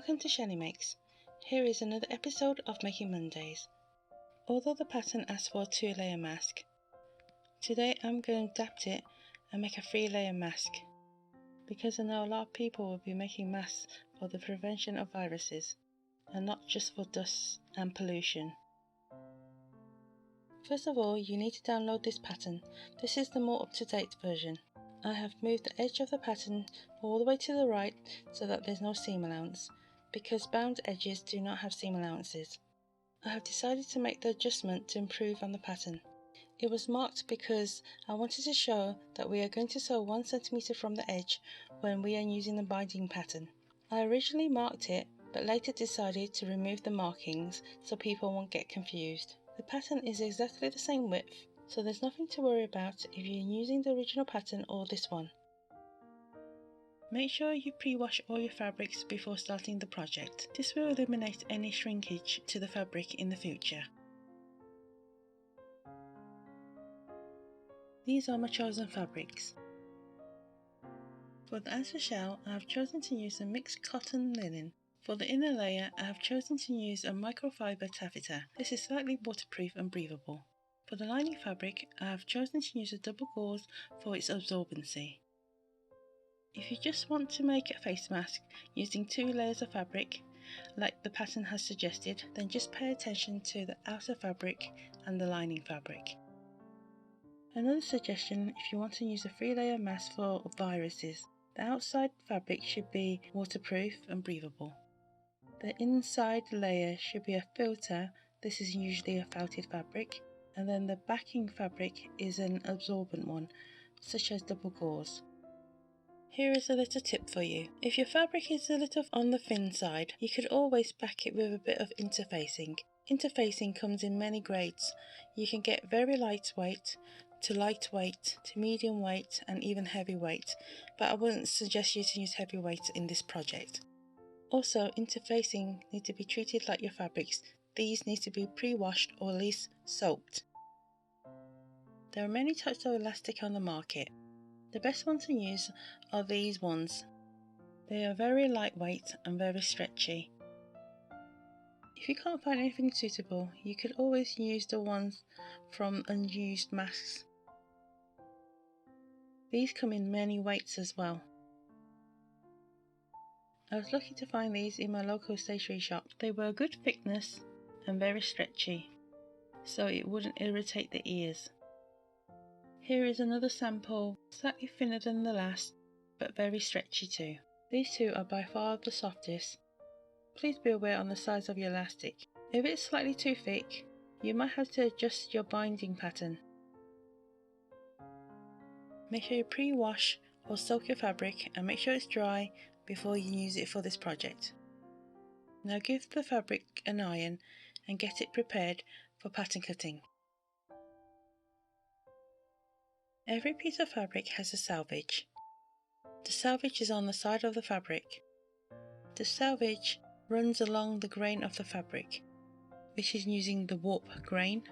Welcome to Shelley Makes. Here is another episode of Making Mondays. Although the pattern asks for a 2-layer mask, today I'm going to adapt it and make a 3-layer mask, because I know a lot of people will be making masks for the prevention of viruses and not just for dust and pollution. First of all, you need to download this pattern. This is the more up-to-date version. I have moved the edge of the pattern all the way to the right so that there's no seam allowance, because bound edges do not have seam allowances. I have decided to make the adjustment to improve on the pattern. It was marked because I wanted to show that we are going to sew 1 cm from the edge when we are using the binding pattern. I originally marked it, but later decided to remove the markings so people won't get confused. The pattern is exactly the same width, so there's nothing to worry about if you're using the original pattern or this one. Make sure you pre-wash all your fabrics before starting the project. This will eliminate any shrinkage to the fabric in the future. These are my chosen fabrics. For the outer shell, I have chosen to use a mixed cotton linen. For the inner layer, I have chosen to use a microfiber taffeta. This is slightly waterproof and breathable. For the lining fabric, I have chosen to use a double gauze for its absorbency. If you just want to make a face mask using 2 layers of fabric, like the pattern has suggested, then just pay attention to the outer fabric and the lining fabric. Another suggestion, if you want to use a 3-layer mask for viruses, the outside fabric should be waterproof and breathable. The inside layer should be a filter. This is usually a felted fabric, and then the backing fabric is an absorbent one, such as double gauze. Here is a little tip for you. If your fabric is a little on the thin side, you could always back it with a bit of interfacing. Interfacing comes in many grades. You can get very lightweight to medium weight and even heavyweight, but I wouldn't suggest you to use heavyweight in this project. Also, interfacing need to be treated like your fabrics. These need to be pre-washed or at least soaked. There are many types of elastic on the market. The best ones to use are these ones. They are very lightweight and very stretchy. If you can't find anything suitable, you could always use the ones from unused masks. These come in many weights as well. I was lucky to find these in my local stationery shop. They were a good thickness and very stretchy, so it wouldn't irritate the ears. Here is another sample, slightly thinner than the last, but very stretchy too. These two are by far the softest. Please be aware on the size of your elastic. If it's slightly too thick, you might have to adjust your binding pattern. Make sure you pre-wash or soak your fabric and make sure it's dry before you use it for this project. Now give the fabric an iron and get it prepared for pattern cutting. Every piece of fabric has a selvage. The selvage is on the side of the fabric. The selvage runs along the grain of the fabric, which is using the warp grain.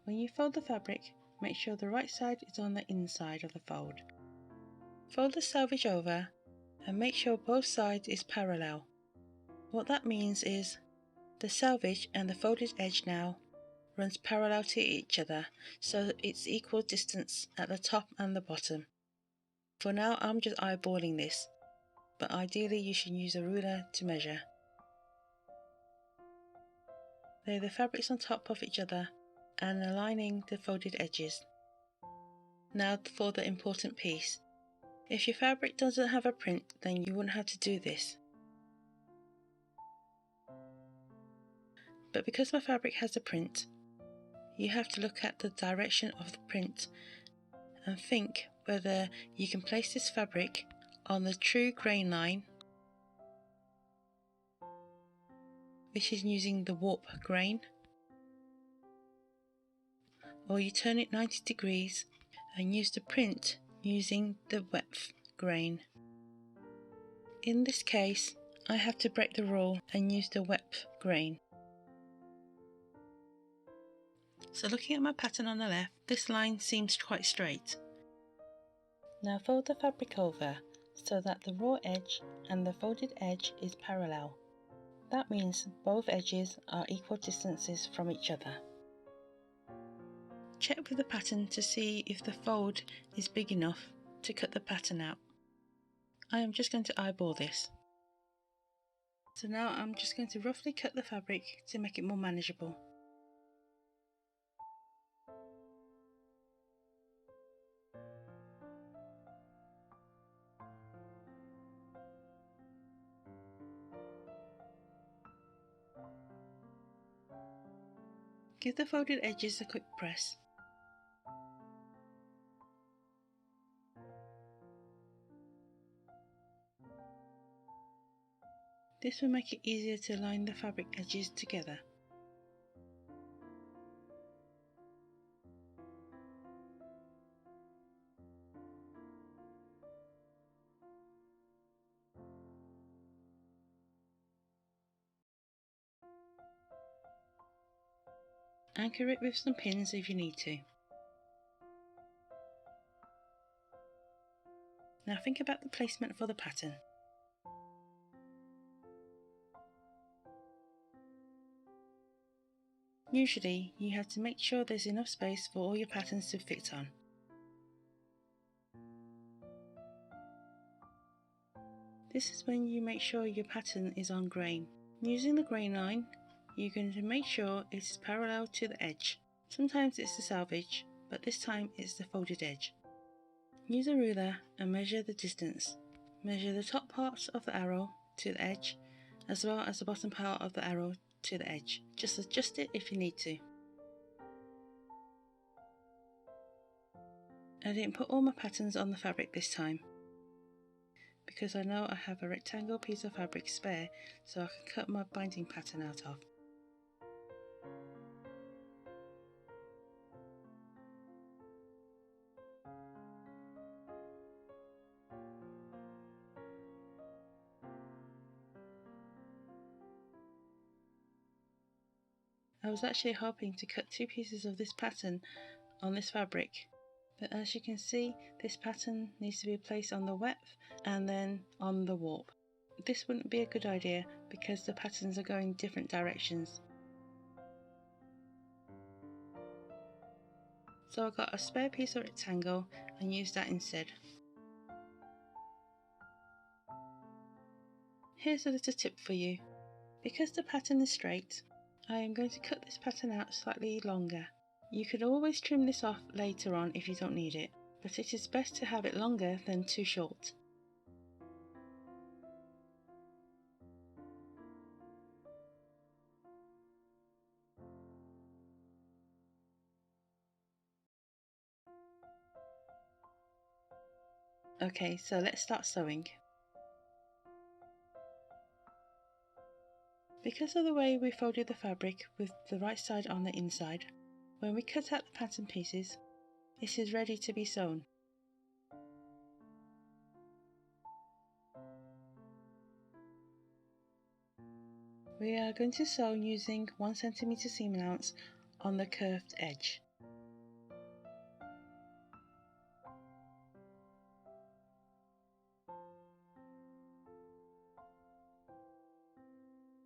When you fold the fabric, make sure the right side is on the inside of the fold. Fold the selvage over and make sure both sides is parallel. What that means is the selvage and the folded edge now runs parallel to each other, so it's equal distance at the top and the bottom. For now I'm just eyeballing this, but ideally you should use a ruler to measure. Lay the fabrics on top of each other and aligning the folded edges. Now for the important piece. If your fabric doesn't have a print, then you wouldn't have to do this. But because my fabric has a print, you have to look at the direction of the print and think whether you can place this fabric on the true grain line, which is using the warp grain, or you turn it 90 degrees and use the print using the weft grain. In this case, I have to break the rule and use the weft grain. So looking at my pattern on the left, this line seems quite straight. Now fold the fabric over so that the raw edge and the folded edge is parallel. That means both edges are equal distances from each other. Check with the pattern to see if the fold is big enough to cut the pattern out. I am just going to eyeball this. So now I'm just going to roughly cut the fabric to make it more manageable. Give the folded edges a quick press. This will make it easier to line the fabric edges together. Anchor it with some pins if you need to. Now think about the placement for the pattern. Usually, you have to make sure there's enough space for all your patterns to fit on. This is when you make sure your pattern is on grain. Using the grain line, you're going to make sure it is parallel to the edge. Sometimes it's the selvage, but this time it's the folded edge. Use a ruler and measure the distance. Measure the top part of the arrow to the edge, as well as the bottom part of the arrow to the edge. Just adjust it if you need to. I didn't put all my patterns on the fabric this time, because I know I have a rectangle piece of fabric spare, so I can cut my binding pattern out of. I was actually hoping to cut 2 pieces of this pattern on this fabric, but as you can see, this pattern needs to be placed on the weft and then on the warp. This wouldn't be a good idea because the patterns are going different directions. So I got a spare piece of rectangle and used that instead. Here's a little tip for you. Because the pattern is straight, I am going to cut this pattern out slightly longer. You could always trim this off later on if you don't need it, but it is best to have it longer than too short. Okay, so let's start sewing. Because of the way we folded the fabric with the right side on the inside, when we cut out the pattern pieces, it is ready to be sewn. We are going to sew using 1 cm seam allowance on the curved edge.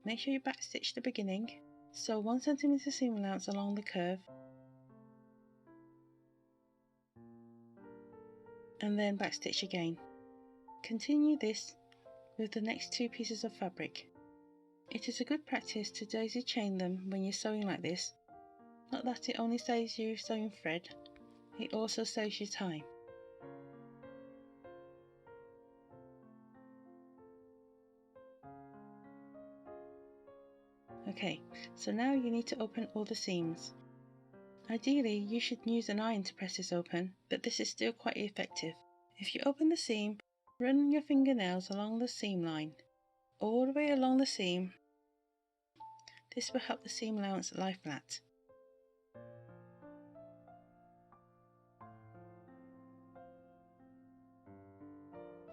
Make sure you backstitch the beginning. Sew 1 cm seam allowance along the curve and then backstitch again. Continue this with the next 2 pieces of fabric. It is a good practice to daisy chain them when you're sewing like this. Not that it only saves you sewing thread, it also saves you time. Okay, so now you need to open all the seams. Ideally, you should use an iron to press this open, but this is still quite effective. If you open the seam, run your fingernails along the seam line, all the way along the seam. This will help the seam allowance lie flat.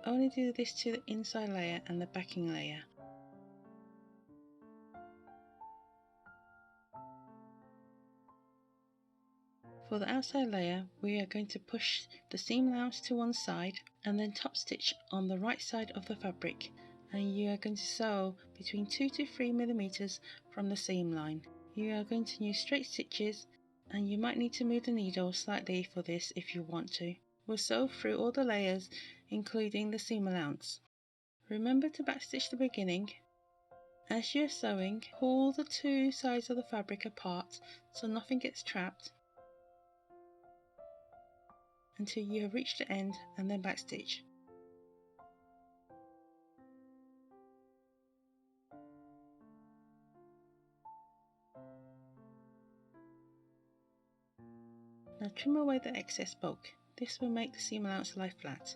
Only do this to the inside layer and the backing layer. For the outside layer, we are going to push the seam allowance to one side and then top stitch on the right side of the fabric, and you are going to sew between 2 to 3 millimeters from the seam line. You are going to use straight stitches, and you might need to move the needle slightly for this if you want to. We'll sew through all the layers, including the seam allowance. Remember to backstitch the beginning. As you're sewing, pull the two sides of the fabric apart so nothing gets trapped until you have reached the end, and then backstitch. Now trim away the excess bulk. This will make the seam allowance lie flat.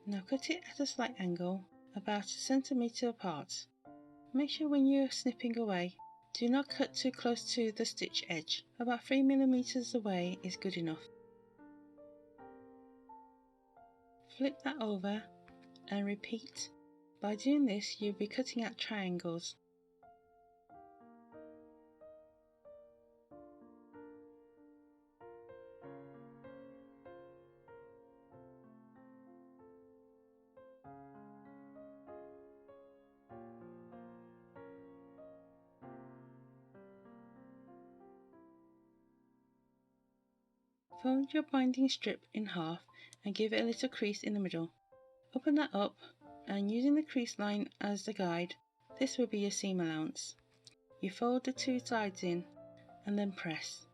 Now cut it at a slight angle, about a centimetre apart. Make sure when you're snipping away, do not cut too close to the stitch edge. About 3 millimeters away is good enough. Flip that over and repeat. By doing this, you'll be cutting out triangles. Fold your binding strip in half and give it a little crease in the middle. Open that up, and using the crease line as the guide, this will be your seam allowance. You fold the two sides in and then press.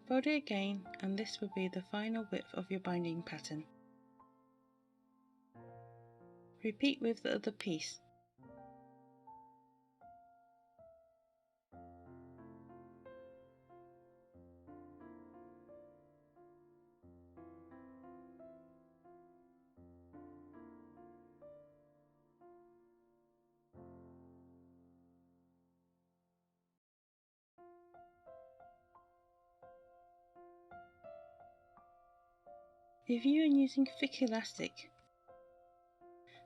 Fold it again, and this will be the final width of your binding pattern. Repeat with the other piece. If you are using thick elastic,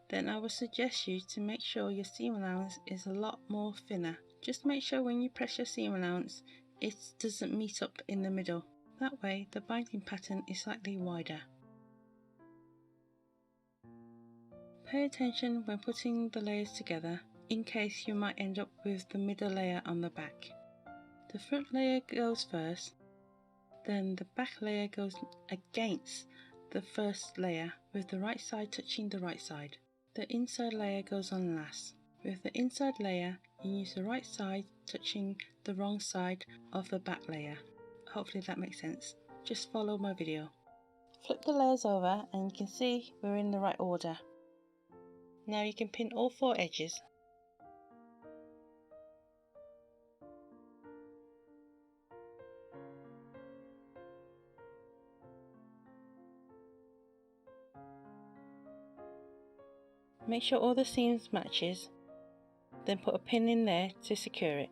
then I would suggest you to make sure your seam allowance is a lot more thinner. Just make sure when you press your seam allowance, it doesn't meet up in the middle. That way the binding pattern is slightly wider. Pay attention when putting the layers together, in case you might end up with the middle layer on the back. The front layer goes first, then the back layer goes against the first layer with the right side touching the right side. The inside layer goes on last. With the inside layer, you use the right side touching the wrong side of the back layer. Hopefully that makes sense. Just follow my video. Flip the layers over and you can see we're in the right order. Now you can pin all 4 edges. Make sure all the seams matches, then put a pin in there to secure it.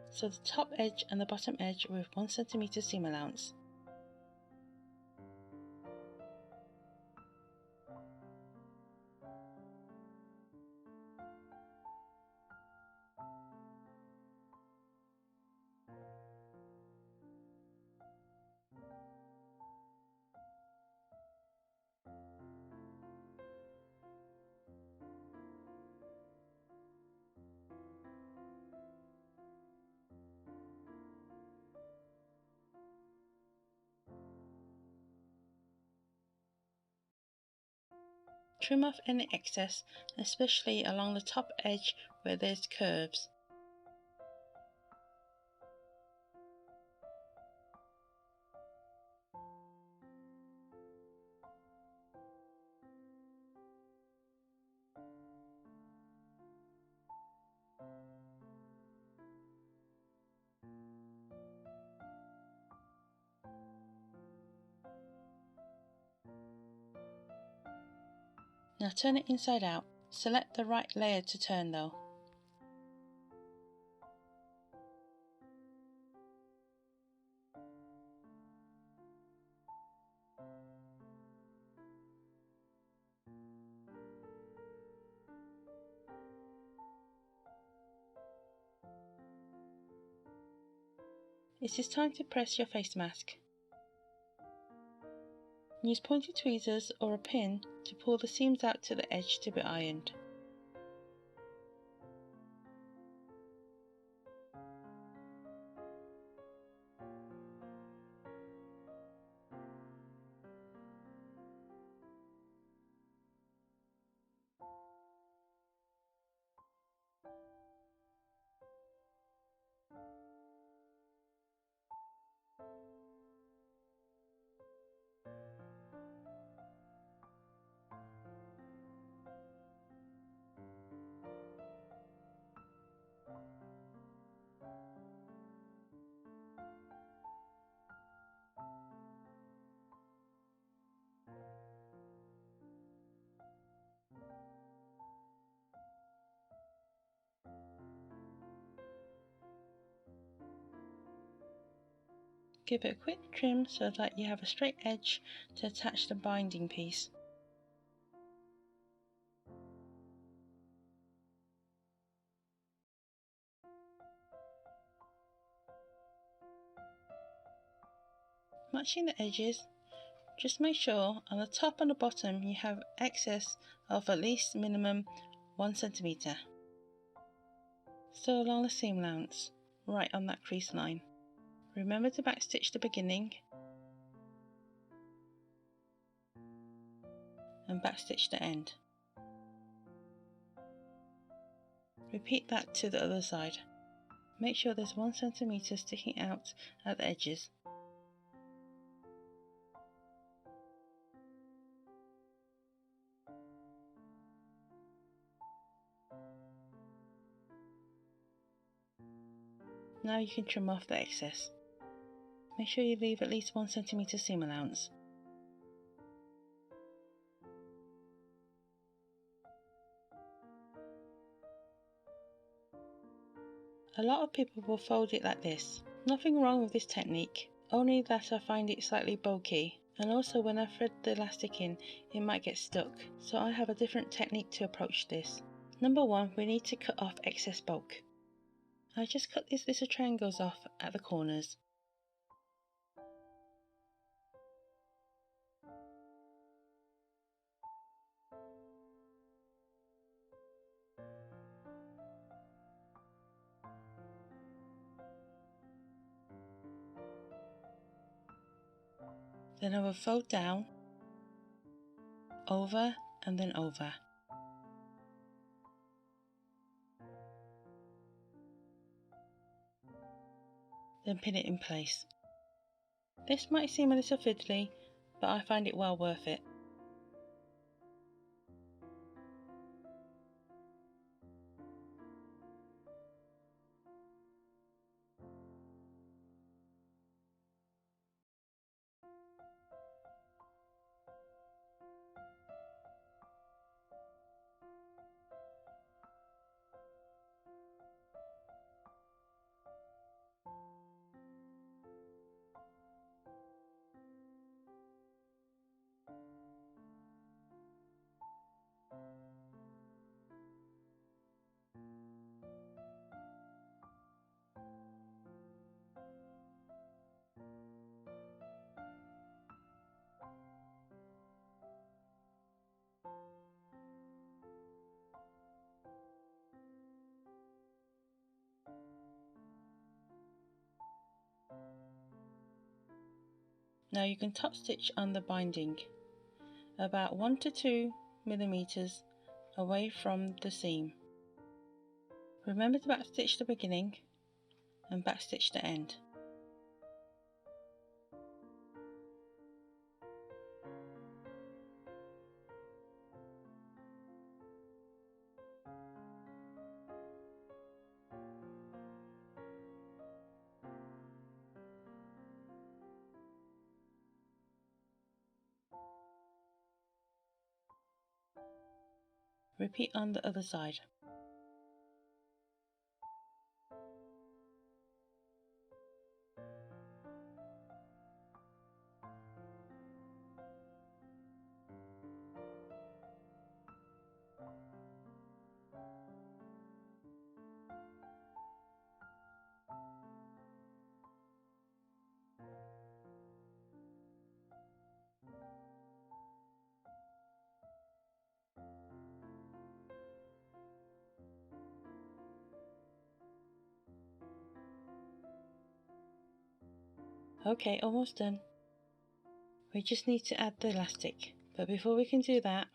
So the top edge and the bottom edge with 1 cm seam allowance. Trim off any excess, especially along the top edge where there's curves. Now turn it inside out. Select the right layer to turn though. It is time to press your face mask. Use pointed tweezers or a pin to pull the seams out to the edge to be ironed. Give it a quick trim so that you have a straight edge to attach the binding piece. Matching the edges, just make sure on the top and the bottom you have excess of at least minimum 1 cm. Sew along the seam allowance, right on that crease line. Remember to backstitch the beginning and backstitch the end. Repeat that to the other side. Make sure there's 1 cm sticking out at the edges. Now you can trim off the excess. Make sure you leave at least 1 cm seam allowance. A lot of people will fold it like this. Nothing wrong with this technique, only that I find it slightly bulky, and also when I thread the elastic in, it might get stuck, so I have a different technique to approach this. Number 1, we need to cut off excess bulk. I just cut these little triangles off at the corners. Then I will fold down, over and then over. Then pin it in place. This might seem a little fiddly, but I find it well worth it. Now you can top stitch on the binding, about 1 to 2 millimeters away from the seam. Remember to backstitch the beginning and backstitch the end. Repeat on the other side. Okay, almost done. We just need to add the elastic, but before we can do that,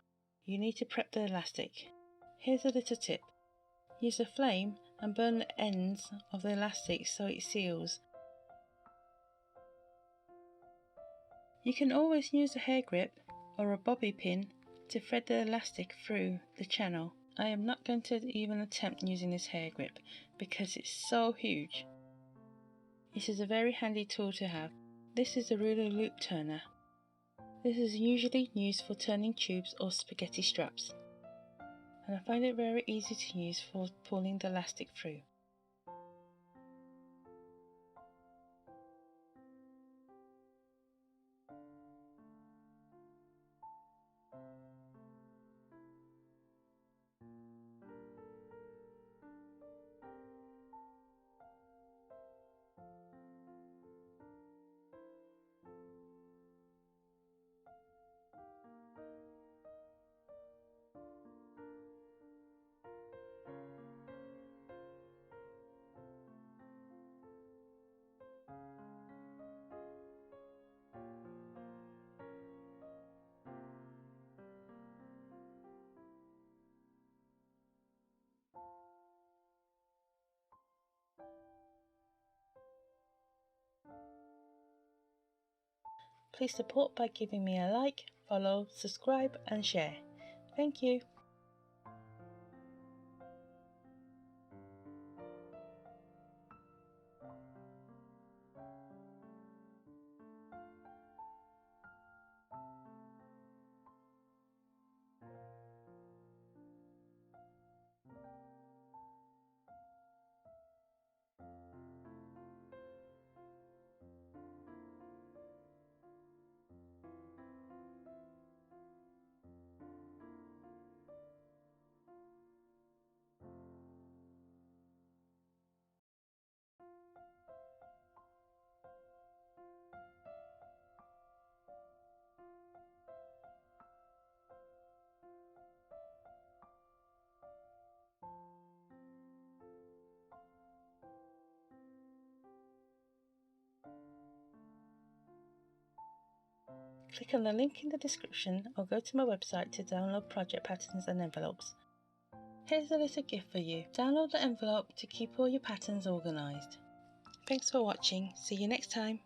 you need to prep the elastic. Here's a little tip. Use a flame and burn the ends of the elastic so it seals. You can always use a hair grip or a bobby pin to thread the elastic through the channel. I am not going to even attempt using this hair grip because it's so huge. This is a very handy tool to have. This is a ruler loop turner. This is usually used for turning tubes or spaghetti straps, and I find it very easy to use for pulling the elastic through. Please support by giving me a like, follow, subscribe and share. Thank you. Click on the link in the description or go to my website to download project patterns and envelopes. Here's a little gift for you. Download the envelope to keep all your patterns organised. Thanks for watching. See you next time.